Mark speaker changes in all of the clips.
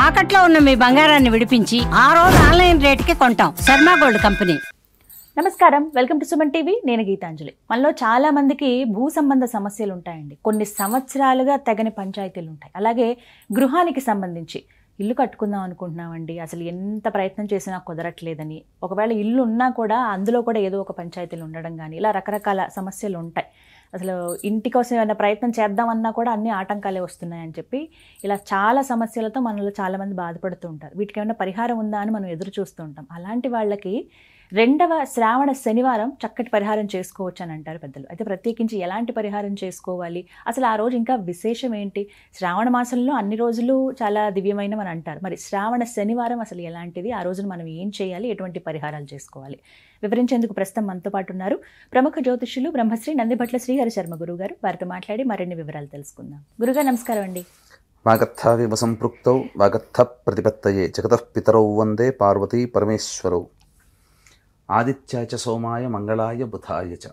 Speaker 1: తాకట్లో ఉన్న మీ బంగారాన్ని విడిపించి ఆ రోజు ఆన్లైన్ రేటుకి కొంటాం. Sharma gold company.
Speaker 2: నమస్కారం, వెల్కమ్ టు సుమన్ టీవీ. నేను గీతాంజలి. మనలో చాలా మందికి భూ సంబంధ సమస్యలు ఉంటాయండి. కొన్ని సంవత్సరాలుగా తెగని పంచాయతీలు ఉంటాయి. అలాగే గృహానికి సంబంధించి ఇల్లు కట్టుకుందాం అనుకుంటున్నామండి, అసలు ఎంత ప్రయత్నం చేసినా కుదరట్లేదని, ఒకవేళ ఇల్లు ఉన్నా కూడా అందులో కూడా ఏదో ఒక పంచాయతీలు ఉండడం కానీ, ఇలా రకరకాల సమస్యలు ఉంటాయి. అసలు ఇంటి కోసం ఏమైనా ప్రయత్నం చేద్దామన్నా కూడా అన్ని ఆటంకాలే వస్తున్నాయని చెప్పి ఇలా చాలా సమస్యలతో మనలో చాలామంది బాధపడుతూ ఉంటారు. వీటికి ఏమైనా పరిహారం ఉందా అని మనం ఎదురు చూస్తూ ఉంటాం. అలాంటి వాళ్ళకి 2వ శ్రావణ శనివారం చక్కటి పరిహారం చేసుకోవచ్చు అని అంటారు పెద్దలు. అయితే ప్రత్యేకించి ఎలాంటి పరిహారం చేసుకోవాలి, అసలు ఆ రోజు ఇంకా విశేషం ఏంటి? శ్రావణ మాసంలో అన్ని రోజులు చాలా దివ్యమైనవి అని అంటారు. మరి శ్రావణ శనివారం అసలు ఎలాంటిది, ఆ రోజున మనం ఏం చేయాలి, ఎటువంటి పరిహారాలు చేసుకోవాలి, వివరించేందుకు ప్రస్తుతం మనతో పాటు ఉన్నారు ప్రముఖ జ్యోతిష్యులు బ్రహ్మశ్రీ నందిభట్ల శ్రీహరి శర్మ గురువు గారు. వారితో మాట్లాడి మరిన్ని వివరాలు తెలుసుకుందాం. గురుగారు నమస్కారం అండి.
Speaker 3: వాగర్థావివ సంపృక్తౌ వాగర్థ ప్రతిపత్తయే జగతః పితరౌ వందే పార్వతీ పరమేశ్వరౌ. ఆదిత్యాయ చ సోమాయ మంగళాయ బుధాయ చ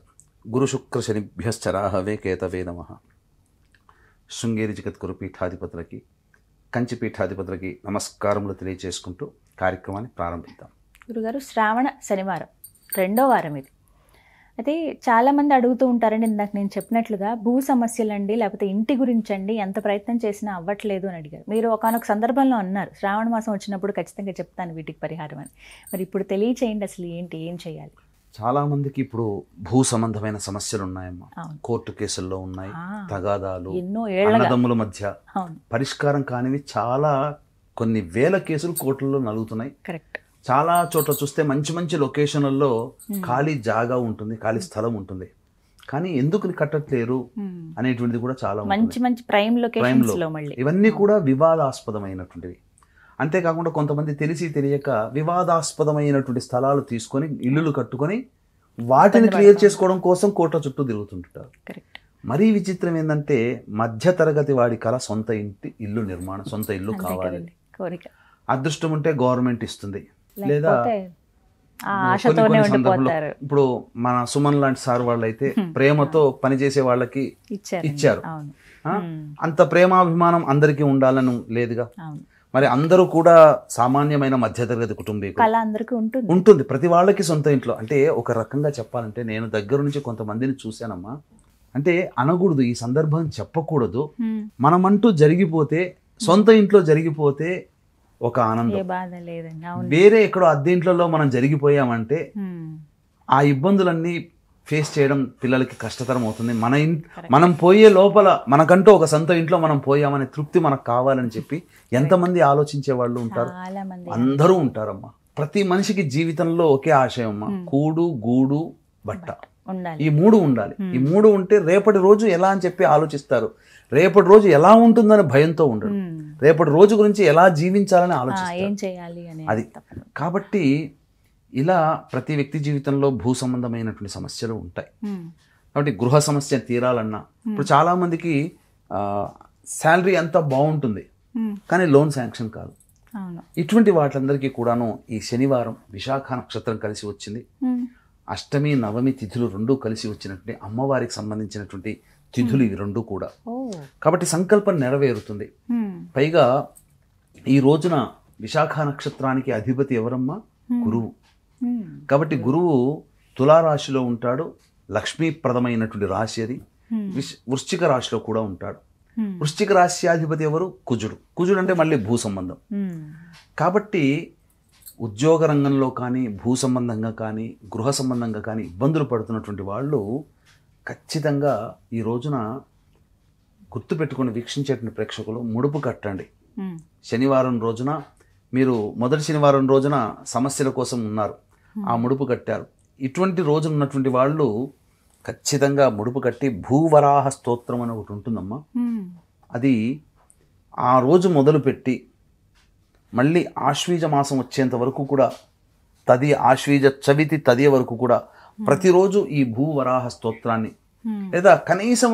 Speaker 3: గురుశుక్రశనిభ్యశ్చ రాహవే కేతవే నమః. శృంగేరి జగద్గురు పీఠాధిపతులకి, కంచి పీఠాధిపతులకి నమస్కారములు తెలియజేసుకుంటూ కార్యక్రమాన్ని ప్రారంభిద్దాం.
Speaker 2: గురుగారు, శ్రావణ శనివారం 2వ వారం ఇది. అయితే చాలామంది అడుగుతూ ఉంటారండి, ఇందాక నేను చెప్పినట్లుగా భూ సమస్యలండి, లేకపోతే ఇంటి గురించి అండి, ఎంత ప్రయత్నం చేసినా అవ్వట్లేదు అని అడిగారు. మీరు ఒకానొక సందర్భంలో అన్నారు శ్రావణ మాసం వచ్చినప్పుడు ఖచ్చితంగా చెప్తాను వీటికి పరిహారం అని. మరి ఇప్పుడు తెలియచేయండి, అసలు ఏంటి, ఏం చేయాలి?
Speaker 3: చాలామందికి ఇప్పుడు భూ సంబంధమైన సమస్యలు ఉన్నాయమ్మా. కోర్టు కేసుల్లో ఉన్నాయి, తగాదాలు,
Speaker 2: ఎన్నో
Speaker 3: అన్నదమ్ముల మధ్య పరిష్కారం కానివి చాలా కొన్ని వేల కేసులు కోర్టుల్లో నలుగుతున్నాయి.
Speaker 2: కరెక్ట్.
Speaker 3: చాలా చోట్ల చూస్తే మంచి మంచి లొకేషన్లలో ఖాళీ జాగా ఉంటుంది, ఖాళీ స్థలం ఉంటుంది, కానీ ఎందుకు కట్టట్లేరు అనేటువంటిది కూడా చాలా
Speaker 2: మంచి మంచి ప్రైమ్ లొకేషన్స్ లో మళ్ళీ
Speaker 3: ఇవన్నీ కూడా వివాదాస్పదమైనటువంటివి. అంతేకాకుండా కొంతమంది తెలిసి తెలియక వివాదాస్పదమైనటువంటి స్థలాలు తీసుకొని ఇల్లులు కట్టుకొని వాటిని క్లియర్ చేసుకోవడం కోసం కోట్ల చుట్టూ తిరుగుతుంటారు. మరీ విచిత్రం ఏంటంటే మధ్యతరగతి వాడి కల సొంత ఇంటి ఇల్లు నిర్మాణం, సొంత ఇల్లు కావాలి. అదృష్టం ఉంటే గవర్నమెంట్ ఇస్తుంది, లేదా ఇప్పుడు మన సుమన్ లాంటి సార్ వాళ్ళు అయితే ప్రేమతో పనిచేసే వాళ్ళకి ఇచ్చారు. అంత ప్రేమాభిమానం అందరికీ ఉండాలని లేదుగా. మరి అందరూ కూడా సామాన్యమైన మధ్యతరగతి కుటుంబీకులు ఉంటుంది. ప్రతి వాళ్ళకి సొంత ఇంట్లో అంటే ఒక రకంగా చెప్పాలంటే నేను దగ్గర నుంచి కొంతమందిని చూశానమ్మా. అంటే అనకూడదు, ఈ సందర్భం చెప్పకూడదు, మనమంటూ జరిగిపోతే సొంత ఇంట్లో జరిగిపోతే ఒక ఆనందం, వేరే ఎక్కడో అద్దె ఇంట్లో మనం జరిగిపోయామంటే ఆ ఇబ్బందులన్నీ ఫేస్ చేయడం పిల్లలకి కష్టతరం అవుతుంది. మనం పోయే లోపల మనకంటూ ఒక సొంత ఇంట్లో మనం పోయామనే తృప్తి మనకు కావాలని చెప్పి ఎంతమంది ఆలోచించే వాళ్ళు ఉంటారు? అందరూ ఉంటారమ్మా. ప్రతి మనిషికి జీవితంలో ఒకే ఆశయం అమ్మా, కూడు గూడు బట్ట, ఈ 3 ఉండాలి. ఈ 3 ఉంటే రేపటి రోజు ఎలా అని చెప్పి ఆలోచిస్తారు, రేపటి రోజు ఎలా ఉంటుందని భయంతో ఉండడు, రేపటి రోజు గురించి ఎలా జీవించాలని ఆలోచిస్తారు. అది కాబట్టి ఇలా ప్రతి వ్యక్తి జీవితంలో భూ సంబంధమైనటువంటి సమస్యలు ఉంటాయి. కాబట్టి గృహ సమస్య తీరాలన్నా ఇప్పుడు చాలా మందికి శాలరీ అంతా బాగుంటుంది కానీ లోన్ శాంక్షన్ కాదు. ఇటువంటి వాటిలందరికీ కూడాను ఈ శనివారం విశాఖ నక్షత్రం కలిసి వచ్చింది, అష్టమి నవమి తిథులు 2 కలిసి వచ్చినటువంటి అమ్మవారికి సంబంధించినటువంటి తిథులు ఇవి 2 కూడా. కాబట్టి సంకల్పం నెరవేరుతుంది. పైగా ఈ రోజున విశాఖ నక్షత్రానికి అధిపతి ఎవరమ్మా? గురువు. కాబట్టి గురువు తులారాశిలో ఉంటాడు, లక్ష్మీప్రదమైనటువంటి రాశి అది. వృశ్చిక రాశిలో కూడా ఉంటాడు. వృశ్చిక రాశ్యాధిపతి ఎవరు? కుజుడు. కుజుడు అంటే మళ్ళీ భూ సంబంధం. కాబట్టి ఉద్యోగ రంగంలో కానీ, భూ సంబంధంగా కానీ, గృహ సంబంధంగా కానీ ఇబ్బందులు పడుతున్నటువంటి వాళ్ళు ఖచ్చితంగా ఈ రోజున గుర్తుపెట్టుకుని వీక్షించేటువంటి ప్రేక్షకులు ముడుపు కట్టండి. శనివారం రోజున మీరు మొదటి శనివారం రోజున సమస్యల కోసం ఉన్నారు, ఆ ముడుపు కట్టారు. ఇటువంటి రోజు ఉన్నటువంటి వాళ్ళు ఖచ్చితంగా ముడుపు కట్టి భూవరాహ స్తోత్రం అని ఒకటి ఉంటుందమ్మా. అది ఆ రోజు మొదలుపెట్టి మళ్ళీ ఆశ్వీజ మాసం వచ్చేంత వరకు కూడా, ఆశ్వీజ చవితి తదియ వరకు కూడా ప్రతిరోజు ఈ భూవరాహ స్తోత్రాన్ని, లేదా కనీసం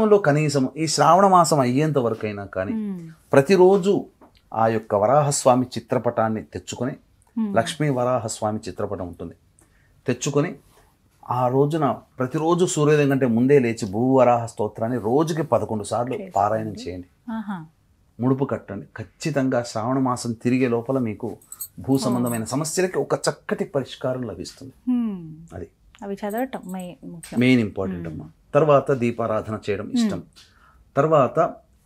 Speaker 3: ఈ శ్రావణ మాసం అయ్యేంత వరకు అయినా కానీ ప్రతిరోజు ఆ యొక్క వరాహస్వామి చిత్రపటాన్ని తెచ్చుకొని, లక్ష్మీ వరాహస్వామి చిత్రపటం ఉంటుంది, తెచ్చుకొని ఆ రోజున ప్రతిరోజు సూర్యోదయం కంటే ముందే లేచి భూవరాహ స్తోత్రాన్ని రోజుకి 11 సార్లు పారాయణం చేయండి. ముడుపు కట్టండి. ఖచ్చితంగా శ్రావణ మాసం తిరిగే లోపల మీకు భూ సంబంధమైన సమస్యలకి ఒక చక్కటి పరిష్కారం లభిస్తుంది. అది
Speaker 2: అవి చదవటం
Speaker 3: మెయిన్ ఇంపార్టెంట్ అమ్మా. తర్వాత దీపారాధన చేయడం ఇష్టం. తర్వాత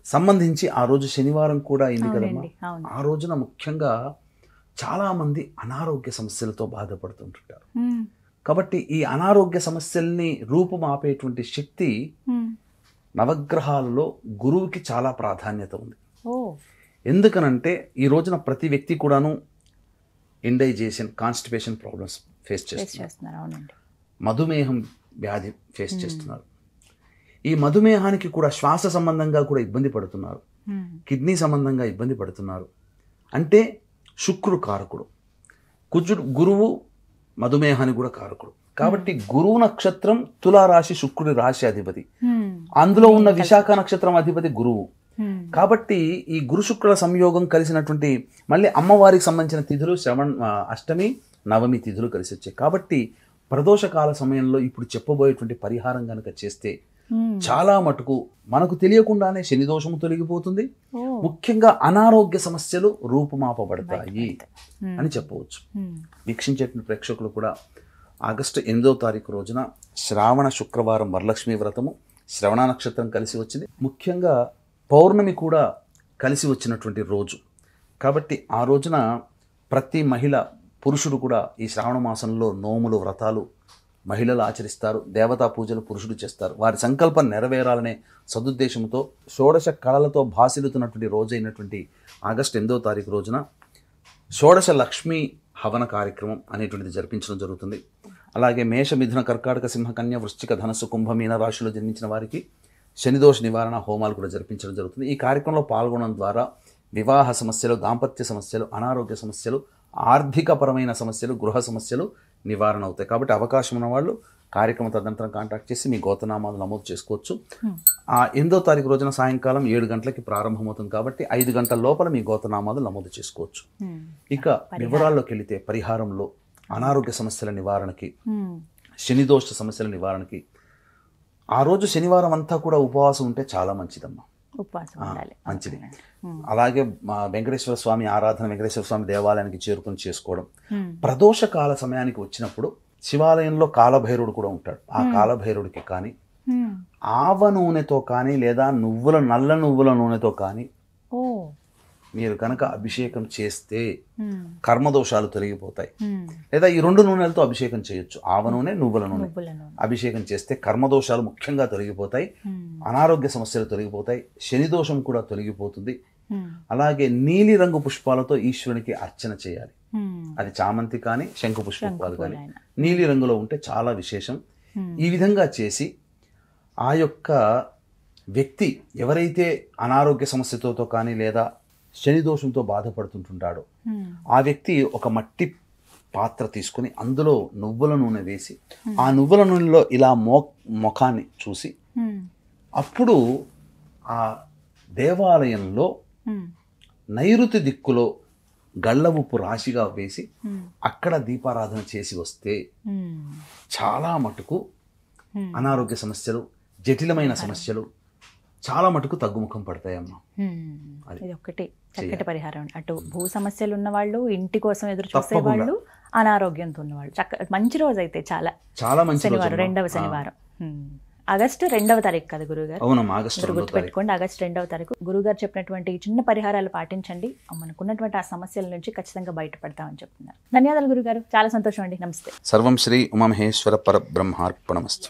Speaker 3: సంబంధించి ఆ రోజు శనివారం కూడా అయింది కదమ్మా. ఆ రోజున ముఖ్యంగా చాలా మంది అనారోగ్య సమస్యలతో బాధపడుతుంటారు. కాబట్టి ఈ అనారోగ్య సమస్యల్ని రూపుమాపేటువంటి శక్తి నవగ్రహాలలో గురువుకి చాలా ప్రాధాన్యత ఉంది. ఎందుకనంటే ఈ రోజున ప్రతి వ్యక్తి కూడాను ఇండైజేషన్, కాన్స్టిపేషన్ ప్రాబ్లమ్స్ ఫేస్ చేస్తున్నారు. మధుమేహం వ్యాధి ఫేస్ చేస్తున్నారు. ఈ మధుమేహానికి కూడా శ్వాస సంబంధంగా కూడా ఇబ్బంది పడుతున్నారు, కిడ్నీ సంబంధంగా ఇబ్బంది పడుతున్నారు. అంటే శుక్రుడు కారకుడు, గురువు మధుమేహానికి కూడా కారకుడు. కాబట్టి గురువు నక్షత్రం తులారాశి, శుక్రుడి రాశి అధిపతి, అందులో ఉన్న విశాఖ నక్షత్రం అధిపతి గురువు. కాబట్టి ఈ గురు శుక్రుల సంయోగం కలిసినటువంటి మళ్ళీ అమ్మవారికి సంబంధించిన తిథులు అష్టమి నవమి తిథులు కలిసి వచ్చాయి. కాబట్టి ప్రదోషకాల సమయంలో ఇప్పుడు చెప్పబోయేటువంటి పరిహారం కనుక చేస్తే చాలా మటుకు మనకు తెలియకుండానే శని దోషము తొలగిపోతుంది. ముఖ్యంగా అనారోగ్య సమస్యలు రూపుమాపబడతాయి అని చెప్పవచ్చు. వీక్షించేటువంటి ప్రేక్షకులు కూడా ఆగస్టు 8వ తారీఖు రోజున శ్రావణ శుక్రవారం వరలక్ష్మి వ్రతము, శ్రవణ నక్షత్రం కలిసి వచ్చింది. ముఖ్యంగా పౌర్ణమి కూడా కలిసి వచ్చినటువంటి రోజు. కాబట్టి ఆ రోజున ప్రతి మహిళ, పురుషుడు కూడా ఈ శ్రావణ మాసంలో నోములు, వ్రతాలు మహిళలు ఆచరిస్తారు. దేవతా పూజలు పురుషుడు చేస్తారు. వారి సంకల్పం నెరవేరాలనే సదుద్దేశంతో షోడశ కళలతో భాసిల్లుతున్నటువంటి రోజు అయినటువంటి ఆగస్టు 8వ తారీఖు రోజున షోడశ లక్ష్మీ హవన కార్యక్రమం అనేటువంటిది జరిపించడం జరుగుతుంది. అలాగే మేష, మిథున, కర్కాటక, సింహ, కన్య, వృశ్చిక, ధనస్సు, కుంభ, మీన రాశిలో జన్మించిన వారికి శనిదోష నివారణ హోమాలు కూడా జరిపించడం జరుగుతుంది. ఈ కార్యక్రమంలో పాల్గొనడం ద్వారా వివాహ సమస్యలు, దాంపత్య సమస్యలు, అనారోగ్య సమస్యలు, ఆర్థికపరమైన సమస్యలు, గృహ సమస్యలు నివారణ అవుతాయి. కాబట్టి అవకాశం ఉన్న వాళ్ళు కార్యక్రమం తదనంతరం కాంటాక్ట్ చేసి మీ గోత్రనామాలు నమోదు చేసుకోవచ్చు. ఆ 8వ తారీఖు రోజున సాయంకాలం 7 గంటలకి ప్రారంభమవుతుంది. కాబట్టి 5 గంటల లోపల మీ గోత్రనామాలు నమోదు చేసుకోవచ్చు. ఇక వివరాల్లోకి వెళితే పరిహారంలో అనారోగ్య సమస్యల నివారణకి, శనిదోష సమస్యల నివారణకి ఆ రోజు శనివారం అంతా కూడా ఉపవాసం ఉంటే చాలా మంచిదమ్మా. మంచిది. అలాగే వెంకటేశ్వర స్వామి ఆరాధన, వెంకటేశ్వర స్వామి దేవాలయానికి చేరుకొని చేసుకోవడం. ప్రదోష కాల సమయానికి వచ్చినప్పుడు శివాలయంలో కాలభైరుడు కూడా ఉంటాడు. ఆ కాలభైరుడికి కానీ ఆవ నూనెతో కానీ లేదా నల్ల నువ్వుల నూనెతో కానీ మీరు కనుక అభిషేకం చేస్తే కర్మదోషాలు తొలగిపోతాయి. లేదా ఈ 2 నూనెలతో అభిషేకం చేయొచ్చు. ఆవ నూనె, నువ్వుల నూనె అభిషేకం చేస్తే కర్మదోషాలు ముఖ్యంగా తొలగిపోతాయి, అనారోగ్య సమస్యలు తొలగిపోతాయి, శని దోషం కూడా తొలగిపోతుంది. అలాగే నీలి రంగు పుష్పాలతో ఈశ్వరునికి అర్చన చేయాలి. అది చామంతి కానీ శంకు పుష్పాలు కానీ నీలి రంగులో ఉంటే చాలా విశేషం. ఈ విధంగా చేసి ఆ యొక్క వ్యక్తి ఎవరైతే అనారోగ్య సమస్యతో కానీ లేదా శని దోషంతో బాధపడుతుంటాడో ఆ వ్యక్తి ఒక మట్టి పాత్ర తీసుకుని అందులో నువ్వుల నూనె వేసి ఆ నువ్వుల నూనెలో ఇలా ముఖాన్ని చూసి అప్పుడు ఆ దేవాలయంలో నైరుతి దిక్కులో గళ్ళ ఉప్పు రాశిగా వేసి అక్కడ దీపారాధన చేసి వస్తే చాలా మటుకు అనారోగ్య సమస్యలు, జటిలమైన సమస్యలు చాలా మటుకు తగ్గుముఖం పడతాయమ్మా.
Speaker 2: ఇది ఒక్కటి చక్కటి పరిహారం. అటు భూ సమస్యలు ఉన్న వాళ్ళు, ఇంటి కోసం ఎదురు చూసే వాళ్ళు, అనారోగ్యంతో ఉన్నవాళ్ళు మంచి రోజు అయితే చాలా మంచి శనివారం, 2వ శనివారం. ఆగస్టు 2వ తారీఖు కదా గురుగారు?
Speaker 3: అవునమ్మా, ఆగస్టు
Speaker 2: గుర్తుపెట్టుకోండి, ఆగస్టు 2వ తారీఖు. గురుగారు చెప్పినటువంటి చిన్న పరిహారాలు పాటించండి, మనకున్నటువంటి ఆ సమస్యల నుంచి ఖచ్చితంగా బయటపడతామని చెప్తున్నారు. ధన్యవాదాలు గురుగారు, చాలా సంతోషం అండి. నమస్తే.
Speaker 3: సర్వం శ్రీ ఉమామహేశ్వర పరబ్రహ్మార్పణమస్తు.